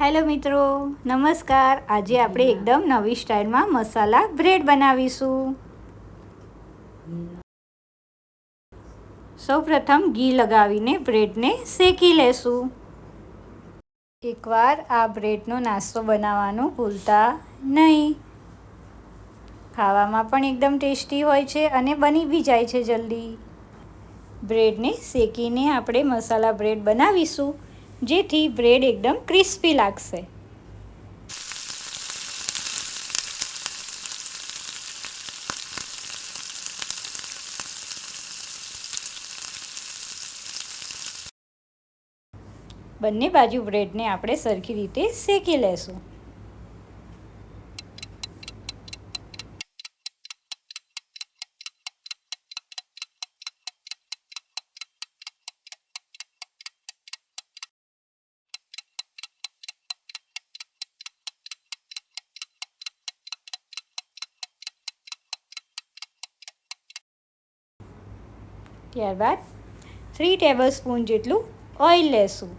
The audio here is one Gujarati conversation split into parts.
હેલો મિત્રો, નમસ્કાર. આજે આપણે એકદમ નવી સ્ટાઇલમાં મસાલા બ્રેડ બનાવીશું. સૌપ્રથમ ઘી લગાવીને બ્રેડને શેકી લેશું. એકવાર આ બ્રેડનો નાસ્તો બનાવવાનું ભૂલતા નહીં. ખાવામાં પણ એકદમ ટેસ્ટી હોય છે અને બની બી જાય છે જલ્દી. બ્રેડને શેકીને આપણે મસાલા બ્રેડ બનાવીશું, જેથી બ્રેડ એકદમ ક્રિસ્પી લાગશે. બંને બાજુ બ્રેડને આપણે સરખી રીતે શેકી લેશું. ત્યારબાદ 3 ટેબલસ્પૂન જેટલું ઓઇલ લેશું.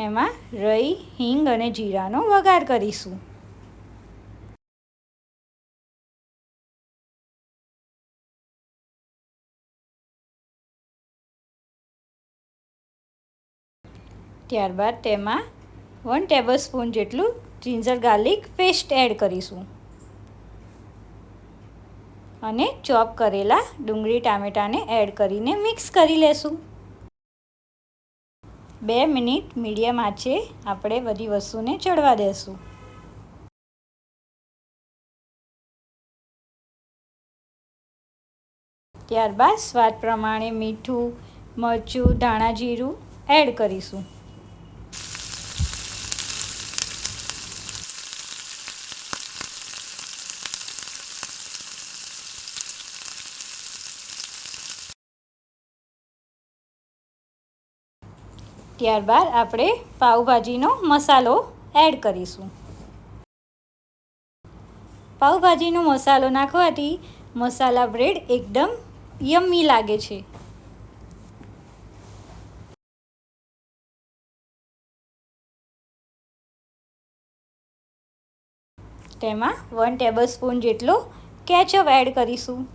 એમાં રાઈ, હિંગ અને જીરાનો વઘાર કરીશું. ત્યારબાદ તેમાં 1 ટેબલસ્પૂન જેટલું જિંજર ગાર્લિક પેસ્ટ એડ કરીશું અને ચોપ કરેલા ડુંગળી ટામેટાને એડ કરીને મિક્સ કરી લેશું. 2 મિનિટ મીડિયમ આંચે આપણે બધી વસ્તુને ચડવા દેશું. ત્યારબાદ સ્વાદ પ્રમાણે મીઠું, મરચું, ધાણા જીરું એડ કરીશું. ત્યારબાદ આપણે પાઉંભાજીનો મસાલો એડ કરીશું. પાઉંભાજીનો મસાલો નાખવાથી મસાલા બ્રેડ એકદમ યમ્મી લાગે છે. તેમાં 1 ટેબલસ્પૂન જેટલો કેચઅપ એડ કરીશું.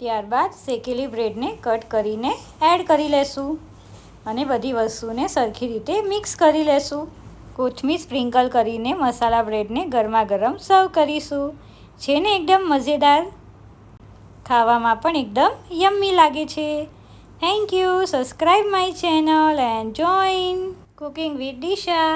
ત્યારબાદ શેકેલી બ્રેડને કટ કરીને એડ કરી લેશું અને બધી વસ્તુને સરખી રીતે મિક્સ કરી લેશું. કોથમીર સ્પ્રિંકલ કરીને મસાલા બ્રેડને ગરમા ગરમ સર્વ કરીશું. છે ને એકદમ મજેદાર, ખાવામાં પણ એકદમ યમ્મી લાગે છે. Thank you. Subscribe my channel and join cooking with Disha.